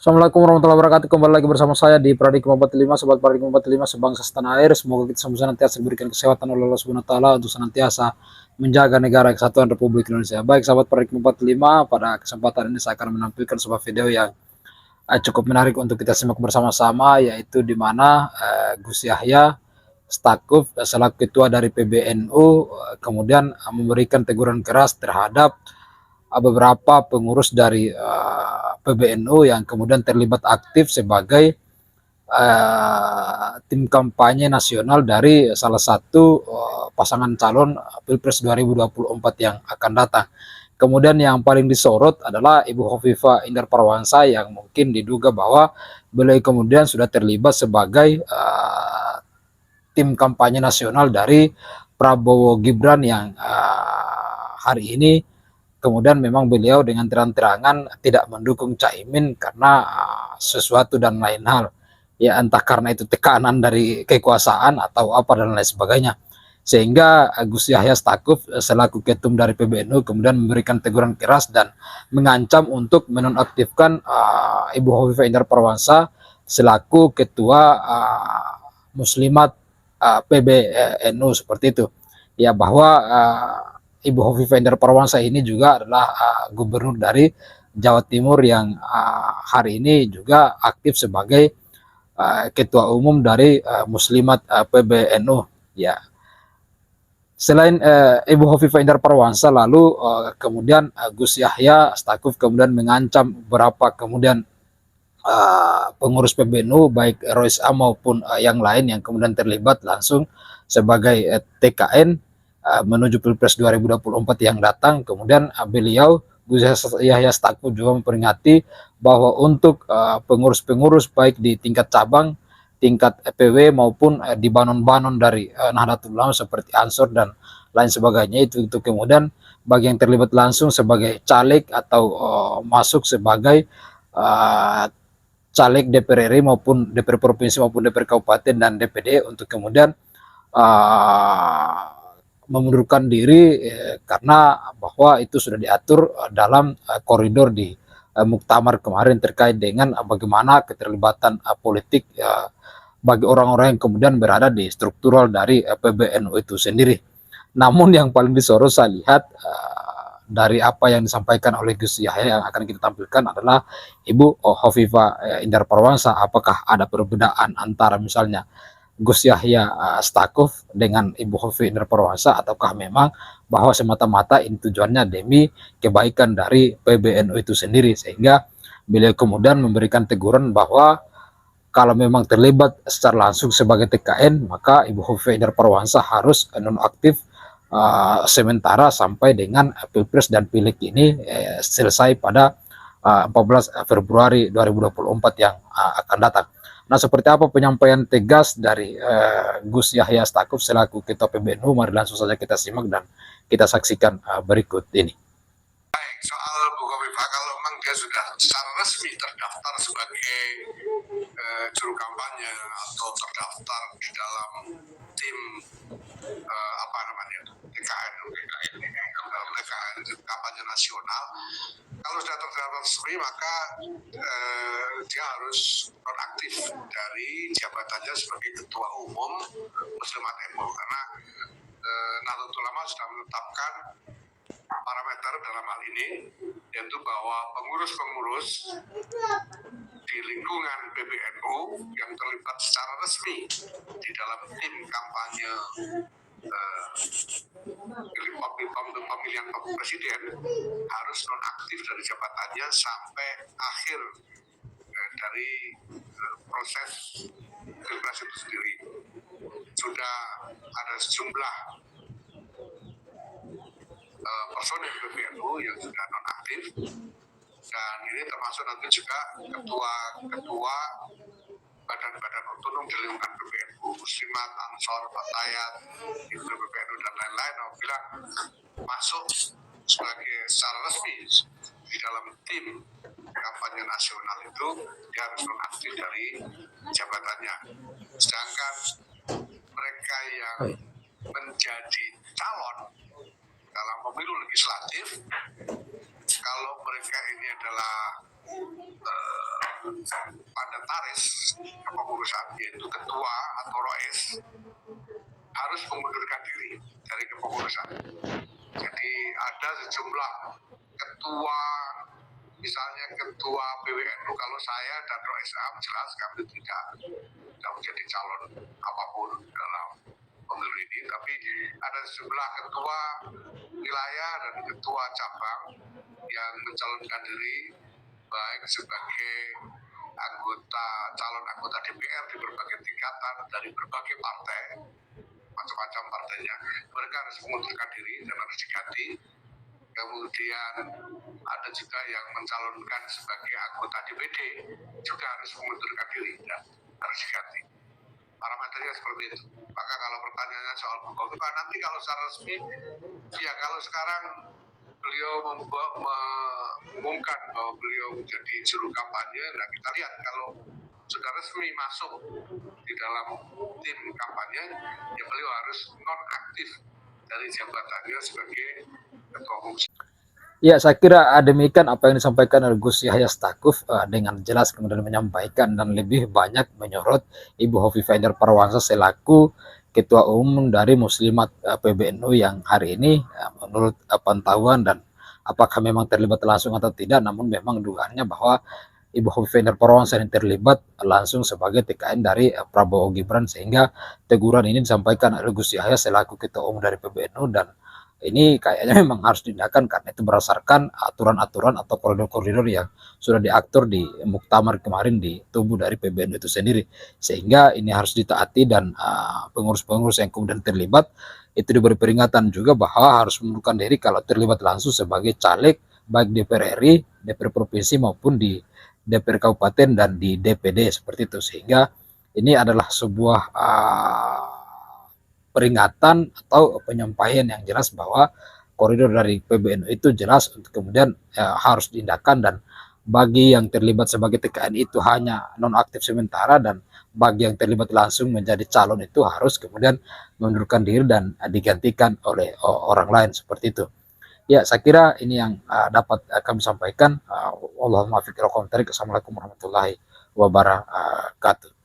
Assalamualaikum warahmatullahi wabarakatuh. Kembali lagi bersama saya di Paradigma 45, Sobat Paradigma 45 sebangsa setanah air. Semoga kita semua senantiasa diberikan kesehatan oleh Allah Subhanahu wa taala untuk senantiasa menjaga negara kesatuan Republik Indonesia. Baik sahabat Paradigma 45, pada kesempatan ini saya akan menampilkan sebuah video yang cukup menarik untuk kita simak bersama-sama, yaitu di mana Gus Yahya Stakuf selaku ketua dari PBNU kemudian memberikan teguran keras terhadap beberapa pengurus dari PBNU yang kemudian terlibat aktif sebagai tim kampanye nasional dari salah satu pasangan calon Pilpres 2024 yang akan datang. Kemudian yang paling disorot adalah Ibu Hovifah Indar Parawansa yang mungkin diduga bahwa beliau kemudian sudah terlibat sebagai tim kampanye nasional dari Prabowo Gibran yang hari ini kemudian memang beliau dengan terang-terangan tidak mendukung Caimin karena sesuatu dan lain hal. Ya entah karena itu tekanan dari kekuasaan atau apa dan lain sebagainya. Sehingga Gus Yahya Stakuf selaku ketum dari PBNU kemudian memberikan teguran keras dan mengancam untuk menonaktifkan Ibu Hovifah Indar Parawansa selaku ketua Muslimat PBNU seperti itu. Ya bahwa Ibu Hovifah Indar Parawansa ini juga adalah gubernur dari Jawa Timur yang hari ini juga aktif sebagai ketua umum dari Muslimat PBNU. Ya, selain Ibu Hovifah Indar Parawansa, lalu kemudian Gus Yahya Stakuf kemudian mengancam beberapa kemudian pengurus PBNU baik Rois Am maupun yang lain yang kemudian terlibat langsung sebagai TKN menuju Pilpres 2024 yang datang. Kemudian beliau Gus Yahya Stakuf juga memperingati bahwa untuk pengurus-pengurus baik di tingkat cabang, tingkat EPW maupun di banon-banon dari Nahdlatul Ulama seperti Ansor dan lain sebagainya itu kemudian bagi yang terlibat langsung sebagai caleg atau masuk sebagai caleg DPR RI maupun DPR provinsi maupun DPR kabupaten dan DPD untuk kemudian mengundurkan diri karena bahwa itu sudah diatur dalam koridor di muktamar kemarin terkait dengan bagaimana keterlibatan politik bagi orang-orang yang kemudian berada di struktural dari PBNU itu sendiri. Namun yang paling disorot saya lihat dari apa yang disampaikan oleh Gus Yahya yang akan kita tampilkan adalah Ibu Hovifah Indar Parawansa. Apakah ada perbedaan antara misalnya Gus Yahya Stakuf dengan Ibu Hovifah Indar Parawansa, ataukah memang bahwa semata-mata ini tujuannya demi kebaikan dari PBNU itu sendiri, sehingga beliau kemudian memberikan teguran bahwa kalau memang terlibat secara langsung sebagai TKN maka Ibu Hovifah Indar Parawansa harus nonaktif sementara sampai dengan Pilpres dan Pileg ini selesai pada 14 Februari 2024 yang akan datang. Nah, seperti apa penyampaian tegas dari Gus Yahya Stakuf selaku Ketua PBNU? Mari langsung saja kita simak dan kita saksikan berikut ini. Baik, soal Bu Hovifah, kalau memang dia sudah secara resmi terdaftar sebagai juru kampanye atau terdaftar di dalam tim apa namanya TKN dalam TKN kampanye nasional, kalau sudah terdaftar resmi maka dia harus nonaktif dari jabatannya sebagai ketua umum Muslimat MU karena Nahdlatul Ulama sudah menetapkan parameter dalam hal ini, yaitu bahwa pengurus-pengurus di lingkungan PBNU yang terlibat secara resmi di dalam tim kampanye pemilihan presiden harus nonaktif dari jabatannya sampai akhir dari proses pilpres itu sendiri. Sudah ada sejumlah personil PBNU yang sudah nonaktif, dan ini termasuk nanti juga ketua badan-badan otonom di lingkungan PBNU, Muslimat, Ansor, Fatayat, itu PBNU dan lain-lain. Apabila masuk sebagai secara resmi di dalam tim kampanye nasional itu, dia harus nonaktif dari jabatannya. Sedangkan mereka yang menjadi calon dalam pemilu legislatif, kalau mereka ini adalah mandataris kepengurusan, yaitu ketua atau rois, harus mengundurkan diri dari kepengurusan. Jadi ada sejumlah ketua, misalnya ketua PWNU, kalau saya dan Rois Am jelas kami tidak menjadi calon apapun dalam pemilu ini, tapi ada sejumlah ketua wilayah dan ketua cabang yang mencalonkan diri baik sebagai calon anggota DPR di berbagai tingkatan dari berbagai partai, macam-macam partainya. Mereka harus mengundurkan diri dan harus diganti. Kemudian ada juga yang mencalonkan sebagai anggota DPD juga harus mengundurkan diri dan harus diganti. Parameternya seperti itu. Maka kalau pertanyaannya soal Bu Khofifah, nanti kalau secara resmi, ya kalau sekarang beliau mengumumkan bahwa beliau menjadi juru kampanye, nah kita lihat kalau sudah resmi masuk di dalam tim kampanye, ya beliau harus nonaktif dari jabatannya sebagai ketua umum. Ya, saya kira demikian apa yang disampaikan oleh Gus Yahya Stakuf, dengan jelas kemudian menyampaikan dan lebih banyak menyorot Ibu Khofifah Indar Parawansa selaku Ketua Umum dari Muslimat PBNU yang hari ini menurut pantauan dan apakah memang terlibat langsung atau tidak, namun memang dugaannya bahwa Ibu Khofifah Indar Parawansa yang terlibat langsung sebagai TKN dari Prabowo Gibran, sehingga teguran ini disampaikan oleh Gus Yahya selaku Ketua Umum dari PBNU, dan ini kayaknya memang harus diindahkan karena itu berdasarkan aturan-aturan atau koridor-koridor yang sudah diatur di muktamar kemarin di tubuh dari PBNU itu sendiri, sehingga ini harus ditaati dan pengurus-pengurus yang kemudian terlibat itu diberi peringatan juga bahwa harus mengundurkan diri kalau terlibat langsung sebagai caleg baik DPR RI, DPR provinsi maupun di DPR kabupaten dan di DPD seperti itu, sehingga ini adalah sebuah peringatan atau penyampaian yang jelas bahwa koridor dari PBNU itu jelas untuk kemudian harus diindahkan, dan bagi yang terlibat sebagai TKN itu hanya nonaktif sementara, dan bagi yang terlibat langsung menjadi calon itu harus kemudian mengundurkan diri dan digantikan oleh orang lain seperti itu. Ya, saya kira ini yang dapat kami sampaikan. Allahumma fiqh. Assalamualaikum warahmatullahi wabarakatuh.